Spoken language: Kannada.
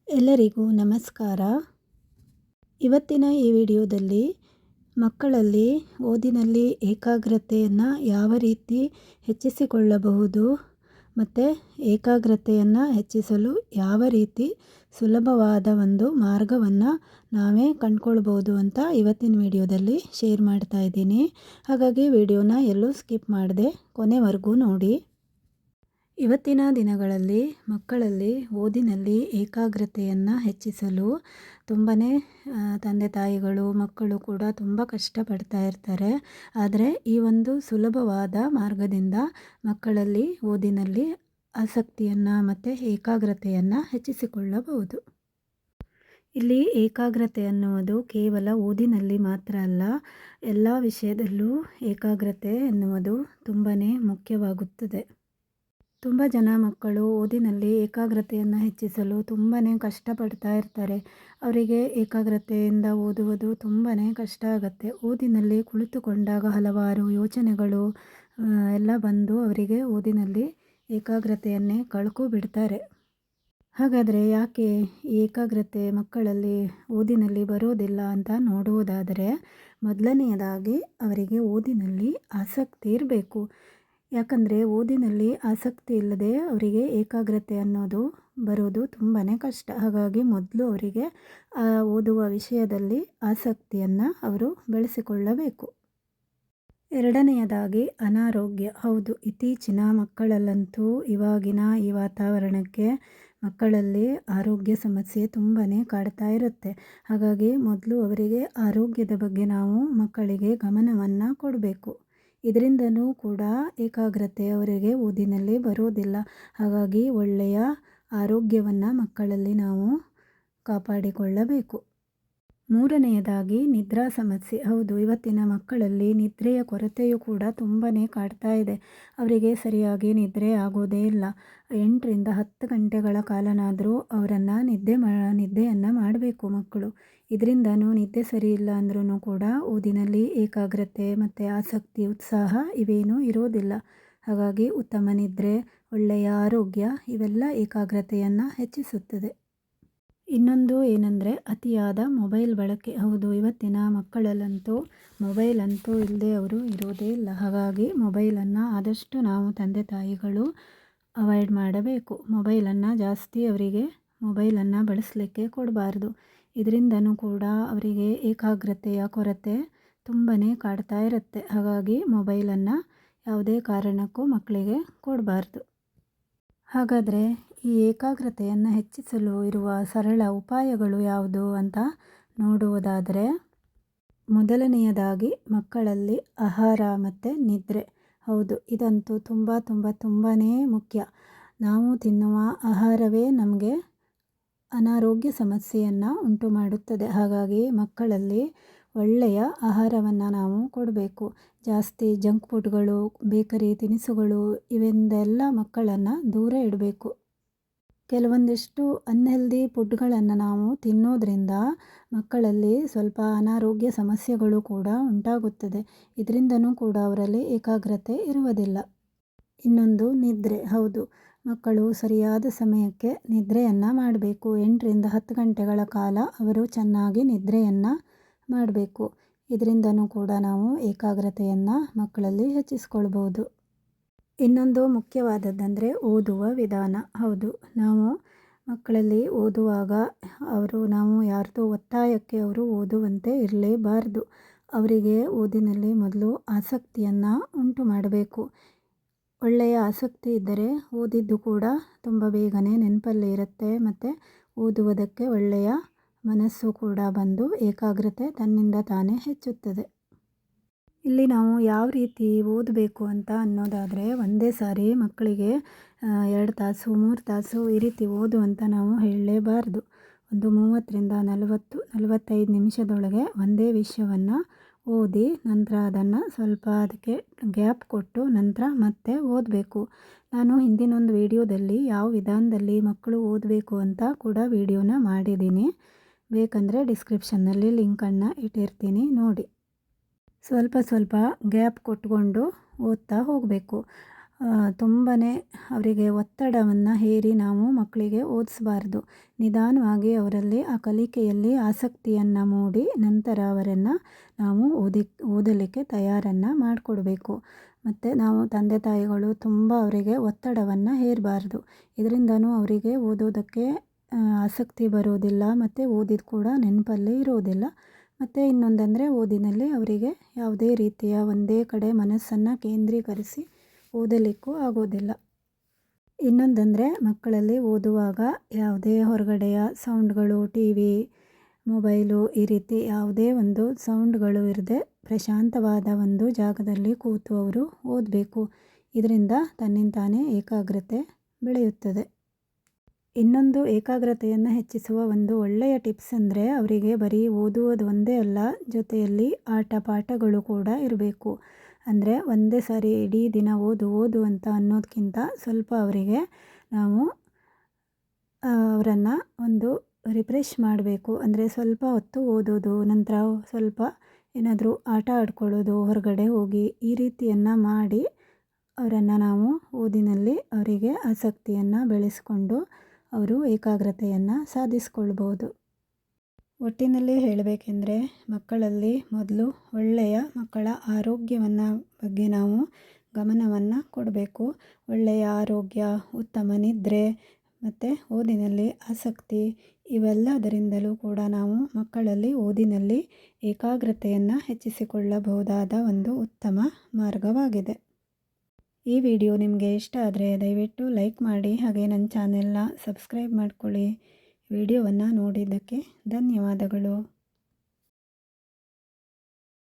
ಎಲ್ಲರಿಗೂ ನಮಸ್ಕಾರ. ಇವತ್ತಿನ ಈ ವಿಡಿಯೋದಲ್ಲಿ ಮಕ್ಕಳಲ್ಲಿ ಓದಿನಲ್ಲಿ ಏಕಾಗ್ರತೆಯನ್ನು ಯಾವ ರೀತಿ ಹೆಚ್ಚಿಸಿಕೊಳ್ಳಬಹುದು ಮತ್ತು ಏಕಾಗ್ರತೆಯನ್ನು ಹೆಚ್ಚಿಸಲು ಯಾವ ರೀತಿ ಸುಲಭವಾದ ಒಂದು ಮಾರ್ಗವನ್ನು ನಾವೇ ಕಂಡುಕೊಳ್ಬೋದು ಅಂತ ಇವತ್ತಿನ ವಿಡಿಯೋದಲ್ಲಿ ಶೇರ್ ಮಾಡ್ತಾ ಇದ್ದೀನಿ. ಹಾಗಾಗಿ ವಿಡಿಯೋನ ಎಲ್ಲೂ ಸ್ಕಿಪ್ ಮಾಡದೆ ಕೊನೆವರೆಗೂ ನೋಡಿ. ಇವತ್ತಿನ ದಿನಗಳಲ್ಲಿ ಮಕ್ಕಳಲ್ಲಿ ಓದಿನಲ್ಲಿ ಏಕಾಗ್ರತೆಯನ್ನು ಹೆಚ್ಚಿಸಲು ತುಂಬಾ ತಂದೆ ತಾಯಿಗಳು ಮಕ್ಕಳು ಕೂಡ ತುಂಬ ಕಷ್ಟಪಡ್ತಾ ಇರ್ತಾರೆ. ಆದರೆ ಈ ಒಂದು ಸುಲಭವಾದ ಮಾರ್ಗದಿಂದ ಮಕ್ಕಳಲ್ಲಿ ಓದಿನಲ್ಲಿ ಆಸಕ್ತಿಯನ್ನು ಮತ್ತು ಏಕಾಗ್ರತೆಯನ್ನು ಹೆಚ್ಚಿಸಿಕೊಳ್ಳಬಹುದು. ಇಲ್ಲಿ ಏಕಾಗ್ರತೆ ಅನ್ನುವುದು ಕೇವಲ ಓದಿನಲ್ಲಿ ಮಾತ್ರ ಅಲ್ಲ, ಎಲ್ಲ ವಿಷಯದಲ್ಲೂ ಏಕಾಗ್ರತೆ ಎನ್ನುವುದು ತುಂಬಾ ಮುಖ್ಯವಾಗುತ್ತದೆ. ತುಂಬ ಜನ ಮಕ್ಕಳು ಓದಿನಲ್ಲಿ ಏಕಾಗ್ರತೆಯನ್ನು ಹೆಚ್ಚಿಸಲು ತುಂಬಾ ಕಷ್ಟಪಡ್ತಾ ಇರ್ತಾರೆ. ಅವರಿಗೆ ಏಕಾಗ್ರತೆಯಿಂದ ಓದುವುದು ತುಂಬಾ ಕಷ್ಟ ಆಗುತ್ತೆ. ಓದಿನಲ್ಲಿ ಕುಳಿತುಕೊಂಡಾಗ ಹಲವಾರು ಯೋಚನೆಗಳು ಎಲ್ಲ ಬಂದು ಅವರಿಗೆ ಓದಿನಲ್ಲಿ ಏಕಾಗ್ರತೆಯನ್ನೇ ಕಳ್ಕೊಬಿಡ್ತಾರೆ. ಹಾಗಾದರೆ ಯಾಕೆ ಈ ಏಕಾಗ್ರತೆ ಮಕ್ಕಳಲ್ಲಿ ಓದಿನಲ್ಲಿ ಬರೋದಿಲ್ಲ ಅಂತ ನೋಡುವುದಾದರೆ, ಮೊದಲನೆಯದಾಗಿ ಅವರಿಗೆ ಓದಿನಲ್ಲಿ ಆಸಕ್ತಿ ಇರಬೇಕು. ಯಾಕಂದರೆ ಓದಿನಲ್ಲಿ ಆಸಕ್ತಿ ಇಲ್ಲದೆ ಅವರಿಗೆ ಏಕಾಗ್ರತೆ ಅನ್ನೋದು ಬರೋದು ತುಂಬಾ ಕಷ್ಟ. ಹಾಗಾಗಿ ಮೊದಲು ಅವರಿಗೆ ಆ ಓದುವ ವಿಷಯದಲ್ಲಿ ಆಸಕ್ತಿಯನ್ನು ಅವರು ಬೆಳೆಸಿಕೊಳ್ಳಬೇಕು. ಎರಡನೆಯದಾಗಿ ಅನಾರೋಗ್ಯ. ಹೌದು, ಇತ್ತೀಚಿನ ಮಕ್ಕಳಲ್ಲಂತೂ ಇವಾಗಿನ ಈ ವಾತಾವರಣಕ್ಕೆ ಮಕ್ಕಳಲ್ಲಿ ಆರೋಗ್ಯ ಸಮಸ್ಯೆ ತುಂಬಾ ಕಾಡ್ತಾ ಇರುತ್ತೆ. ಹಾಗಾಗಿ ಮೊದಲು ಅವರಿಗೆ ಆರೋಗ್ಯದ ಬಗ್ಗೆ ನಾವು ಮಕ್ಕಳಿಗೆ ಗಮನವನ್ನು ಕೊಡಬೇಕು. ಇದರಿಂದನೂ ಕೂಡ ಏಕಾಗ್ರತೆ ಅವರಿಗೆ ಓದಿನಲ್ಲಿ ಬರೋದಿಲ್ಲ. ಹಾಗಾಗಿ ಒಳ್ಳೆಯ ಆರೋಗ್ಯವನ್ನು ಮಕ್ಕಳಲ್ಲಿ ನಾವು ಕಾಪಾಡಿಕೊಳ್ಳಬೇಕು. ಮೂರನೆಯದಾಗಿ ನಿದ್ರಾ ಸಮಸ್ಯೆ. ಹೌದು, ಇವತ್ತಿನ ಮಕ್ಕಳಲ್ಲಿ ನಿದ್ರೆಯ ಕೊರತೆಯೂ ಕೂಡ ತುಂಬಾ ಕಾಡ್ತಾ ಇದೆ. ಅವರಿಗೆ ಸರಿಯಾಗಿ ನಿದ್ರೆ ಆಗೋದೇ ಇಲ್ಲ. 8ರಿಂದ 10 ಗಂಟೆಗಳ ಕಾಲನಾದರೂ ಅವರನ್ನು ನಿದ್ದೆಯನ್ನು ಮಾಡಬೇಕು ಮಕ್ಕಳು. ಇದರಿಂದನೂ ನಿದ್ದೆ ಸರಿ ಇಲ್ಲ ಅಂದ್ರೂ ಕೂಡ ಓದಿನಲ್ಲಿ ಏಕಾಗ್ರತೆ ಮತ್ತು ಆಸಕ್ತಿ ಉತ್ಸಾಹ ಇವೇನೂ ಇರೋದಿಲ್ಲ. ಹಾಗಾಗಿ ಉತ್ತಮ ನಿದ್ರೆ, ಒಳ್ಳೆಯ ಆರೋಗ್ಯ ಇವೆಲ್ಲ ಏಕಾಗ್ರತೆಯನ್ನು ಹೆಚ್ಚಿಸುತ್ತದೆ. ಇನ್ನೊಂದು ಏನಂದರೆ ಅತಿಯಾದ ಮೊಬೈಲ್ ಬಳಕೆ. ಹೌದು, ಇವತ್ತಿನ ಮಕ್ಕಳಲ್ಲಂತೂ ಮೊಬೈಲ್ ಅಂತೂ ಇಲ್ಲದೆ ಅವರು ಇರೋದೇ ಇಲ್ಲ. ಹಾಗಾಗಿ ಮೊಬೈಲನ್ನು ಆದಷ್ಟು ನಾವು ತಂದೆ ತಾಯಿಗಳು ಅವಾಯ್ಡ್ ಮಾಡಬೇಕು. ಮೊಬೈಲನ್ನು ಜಾಸ್ತಿ ಅವರಿಗೆ ಮೊಬೈಲನ್ನು ಬಳಸಲಿಕ್ಕೆ ಕೊಡಬಾರ್ದು. ಇದರಿಂದನೂ ಕೂಡ ಅವರಿಗೆ ಏಕಾಗ್ರತೆಯ ಕೊರತೆ ತುಂಬಾ ಕಾಡ್ತಾ ಇರುತ್ತೆ. ಹಾಗಾಗಿ ಮೊಬೈಲನ್ನು ಯಾವುದೇ ಕಾರಣಕ್ಕೂ ಮಕ್ಕಳಿಗೆ ಕೊಡಬಾರ್ದು. ಹಾಗಾದರೆ ಈ ಏಕಾಗ್ರತೆಯನ್ನು ಹೆಚ್ಚಿಸಲು ಇರುವ ಸರಳ ಉಪಾಯಗಳು ಯಾವುದು ಅಂತ ನೋಡುವುದಾದರೆ, ಮೊದಲನೆಯದಾಗಿ ಮಕ್ಕಳಲ್ಲಿ ಆಹಾರ ಮತ್ತು ನಿದ್ರೆ. ಹೌದು, ಇದಂತೂ ತುಂಬಾ ಮುಖ್ಯ. ನಾವು ತಿನ್ನುವ ಆಹಾರವೇ ನಮಗೆ ಅನಾರೋಗ್ಯ ಸಮಸ್ಯೆಯನ್ನು ಉಂಟು ಮಾಡುತ್ತದೆ. ಹಾಗಾಗಿ ಮಕ್ಕಳಲ್ಲಿ ಒಳ್ಳೆಯ ಆಹಾರವನ್ನು ನಾವು ಕೊಡಬೇಕು. ಜಾಸ್ತಿ ಜಂಕ್ ಫುಡ್ಗಳು, ಬೇಕರಿ ತಿನಿಸುಗಳು ಇವೆಂದೆಲ್ಲ ಮಕ್ಕಳನ್ನು ದೂರ ಇಡಬೇಕು. ಕೆಲವೊಂದಿಷ್ಟು ಅನ್ಹೆಲ್ದಿ ಫುಡ್ಗಳನ್ನು ನಾವು ತಿನ್ನೋದ್ರಿಂದ ಮಕ್ಕಳಲ್ಲಿ ಸ್ವಲ್ಪ ಅನಾರೋಗ್ಯ ಸಮಸ್ಯೆಗಳು ಕೂಡ ಉಂಟಾಗುತ್ತದೆ. ಇದರಿಂದನೂ ಕೂಡ ಅವರಲ್ಲಿ ಏಕಾಗ್ರತೆ ಇರುವುದಿಲ್ಲ. ಇನ್ನೊಂದು ನಿದ್ರೆ. ಹೌದು, ಮಕ್ಕಳು ಸರಿಯಾದ ಸಮಯಕ್ಕೆ ನಿದ್ರೆಯನ್ನು ಮಾಡಬೇಕು. 8ರಿಂದ 10 ಗಂಟೆಗಳ ಕಾಲ ಅವರು ಚೆನ್ನಾಗಿ ನಿದ್ರೆಯನ್ನು ಮಾಡಬೇಕು. ಇದರಿಂದನೂ ಕೂಡ ನಾವು ಏಕಾಗ್ರತೆಯನ್ನು ಮಕ್ಕಳಲ್ಲಿ ಹೆಚ್ಚಿಸ್ಕೊಳ್ಬೋದು. ಇನ್ನೊಂದು ಮುಖ್ಯವಾದದ್ದಂದರೆ ಓದುವ ವಿಧಾನ. ಹೌದು, ನಾವು ಮಕ್ಕಳಲ್ಲಿ ಓದುವಾಗ ನಾವು ಯಾರ್ದೋ ಒತ್ತಾಯಕ್ಕೆ ಅವರು ಓದುವಂತೆ ಇರಲೇಬಾರ್ದು. ಅವರಿಗೆ ಓದಿನಲ್ಲಿ ಮೊದಲು ಆಸಕ್ತಿಯನ್ನು ಉಂಟು ಮಾಡಬೇಕು. ಒಳ್ಳೆಯ ಆಸಕ್ತಿ ಇದ್ದರೆ ಓದಿದ್ದು ಕೂಡ ತುಂಬ ಬೇಗನೆ ನೆನಪಲ್ಲಿ ಇರುತ್ತೆ ಮತ್ತು ಓದುವುದಕ್ಕೆ ಒಳ್ಳೆಯ ಮನಸ್ಸು ಕೂಡ ಬಂದು ಏಕಾಗ್ರತೆ ತನ್ನಿಂದ ತಾನೇ ಹೆಚ್ಚುತ್ತದೆ. ಇಲ್ಲಿ ನಾವು ಯಾವ ರೀತಿ ಓದಬೇಕು ಅಂತ ಅನ್ನೋದಾದರೆ, ಒಂದೇ ಸಾರಿ ಮಕ್ಕಳಿಗೆ 2 ತಾಸು 3 ತಾಸು ಈ ರೀತಿ ಓದು ಅಂತ ನಾವು ಹೇಳಲೇಬಾರ್ದು. ಒಂದು 30ರಿಂದ 45 ನಿಮಿಷದೊಳಗೆ ಒಂದೇ ವಿಷಯವನ್ನು ಓದಿ ನಂತರ ಅದನ್ನು ಸ್ವಲ್ಪ ಅದಕ್ಕೆ ಗ್ಯಾಪ್ ಕೊಟ್ಟು ನಂತರ ಮತ್ತೆ ಓದಬೇಕು. ನಾನು ಹಿಂದಿನೊಂದು ವಿಡಿಯೋದಲ್ಲಿ ಯಾವ ವಿಧಾನದಲ್ಲಿ ಮಕ್ಕಳು ಓದಬೇಕು ಅಂತ ಕೂಡ ವಿಡಿಯೋನ ಮಾಡಿದ್ದೀನಿ. ಬೇಕಂದರೆ ಡಿಸ್ಕ್ರಿಪ್ಷನ್ನಲ್ಲಿ ಲಿಂಕನ್ನು ಇಟ್ಟಿರ್ತೀನಿ, ನೋಡಿ. ಸ್ವಲ್ಪ ಗ್ಯಾಪ್ ಕೊಟ್ಕೊಂಡು ಓದ್ತಾ ಹೋಗಬೇಕು. ತುಂಬಾ ಅವರಿಗೆ ಒತ್ತಡವನ್ನು ಹೇರಿ ನಾವು ಮಕ್ಕಳಿಗೆ ಓದಿಸಬಾರ್ದು. ನಿಧಾನವಾಗಿ ಅವರಲ್ಲಿ ಆ ಕಲಿಕೆಯಲ್ಲಿ ಆಸಕ್ತಿಯನ್ನು ಮೂಡಿ ನಂತರ ಅವರನ್ನು ನಾವು ಓದಲಿಕ್ಕೆ ತಯಾರನ್ನು ಮಾಡಿಕೊಡ್ಬೇಕು. ಮತ್ತು ನಾವು ತಂದೆ ತಾಯಿಗಳು ತುಂಬ ಅವರಿಗೆ ಒತ್ತಡವನ್ನು ಹೇರಬಾರ್ದು. ಇದರಿಂದನೂ ಅವರಿಗೆ ಓದೋದಕ್ಕೆ ಆಸಕ್ತಿ ಬರೋದಿಲ್ಲ ಮತ್ತು ಓದಿದ್ದು ಕೂಡ ನೆನಪಲ್ಲಿ ಇರೋದಿಲ್ಲ. ಮತ್ತು ಇನ್ನೊಂದಂದರೆ ಓದಿನಲ್ಲಿ ಅವರಿಗೆ ಯಾವುದೇ ರೀತಿಯ ಒಂದೇ ಕಡೆ ಮನಸ್ಸನ್ನು ಕೇಂದ್ರೀಕರಿಸಿ ಓದಲಿಕ್ಕೂ ಆಗೋದಿಲ್ಲ. ಇನ್ನೊಂದಂದರೆ ಮಕ್ಕಳಲ್ಲಿ ಓದುವಾಗ ಯಾವುದೇ ಹೊರಗಡೆಯ ಸೌಂಡ್ಗಳು, ಟಿ ವಿ, ಮೊಬೈಲು ಈ ರೀತಿ ಯಾವುದೇ ಒಂದು ಸೌಂಡ್ಗಳು ಇರದೆ ಪ್ರಶಾಂತವಾದ ಒಂದು ಜಾಗದಲ್ಲಿ ಕೂತು ಅವರು ಓದಬೇಕು. ಇದರಿಂದ ತನ್ನಿಂತಾನೇ ಏಕಾಗ್ರತೆ ಬೆಳೆಯುತ್ತದೆ. ಇನ್ನೊಂದು ಏಕಾಗ್ರತೆಯನ್ನು ಹೆಚ್ಚಿಸುವ ಒಂದು ಒಳ್ಳೆಯ ಟಿಪ್ಸ್ ಅಂದರೆ ಅವರಿಗೆ ಬರೀ ಓದುವುದು ಒಂದೇ ಅಲ್ಲ, ಜೊತೆಯಲ್ಲಿ ಆಟ ಪಾಠಗಳು ಕೂಡ ಇರಬೇಕು. ಅಂದರೆ ಒಂದೇ ಸಾರಿ ಇಡೀ ದಿನ ಓದು ಅಂತ ಅನ್ನೋದಕ್ಕಿಂತ ಸ್ವಲ್ಪ ಅವರಿಗೆ ನಾವು ಅವರನ್ನು ಒಂದು ರಿಫ್ರೆಶ್ ಮಾಡಬೇಕು. ಅಂದರೆ ಸ್ವಲ್ಪ ಹೊತ್ತು ಓದೋದು, ನಂತರ ಸ್ವಲ್ಪ ಏನಾದರೂ ಆಟ ಆಡ್ಕೊಳ್ಳೋದು, ಹೊರಗಡೆ ಹೋಗಿ ಈ ರೀತಿಯನ್ನು ಮಾಡಿ ಅವರನ್ನು ನಾವು ಓದಿನಲ್ಲಿ ಅವರಿಗೆ ಆಸಕ್ತಿಯನ್ನು ಬೆಳೆಸಿಕೊಂಡು ಅವರು ಏಕಾಗ್ರತೆಯನ್ನು ಸಾಧಿಸ್ಕೊಳ್ಬೋದು. ಒಟ್ಟಿನಲ್ಲಿ ಹೇಳಬೇಕೆಂದರೆ ಮಕ್ಕಳಲ್ಲಿ ಮೊದಲು ಒಳ್ಳೆಯ ಮಕ್ಕಳ ಆರೋಗ್ಯವನ್ನು ಬಗ್ಗೆ ನಾವು ಗಮನವನ್ನು ಕೊಡಬೇಕು. ಒಳ್ಳೆಯ ಆರೋಗ್ಯ, ಉತ್ತಮ ನಿದ್ರೆ ಮತ್ತು ಓದಿನಲ್ಲಿ ಆಸಕ್ತಿ ಇವೆಲ್ಲದರಿಂದಲೂ ಕೂಡ ನಾವು ಮಕ್ಕಳಲ್ಲಿ ಓದಿನಲ್ಲಿ ಏಕಾಗ್ರತೆಯನ್ನು ಹೆಚ್ಚಿಸಿಕೊಳ್ಳಬಹುದಾದ ಒಂದು ಉತ್ತಮ ಮಾರ್ಗವಾಗಿದೆ. ಈ ವಿಡಿಯೋ ನಿಮಗೆ ಇಷ್ಟ ಆದರೆ ದಯವಿಟ್ಟು ಲೈಕ್ ಮಾಡಿ, ಹಾಗೆ ನನ್ನ ಚಾನೆಲ್ನ ಸಬ್ಸ್ಕ್ರೈಬ್ ಮಾಡ್ಕೊಳ್ಳಿ. ವಿಡಿಯೋವನ್ನು ನೋಡಿದ್ದಕ್ಕೆ ಧನ್ಯವಾದಗಳು.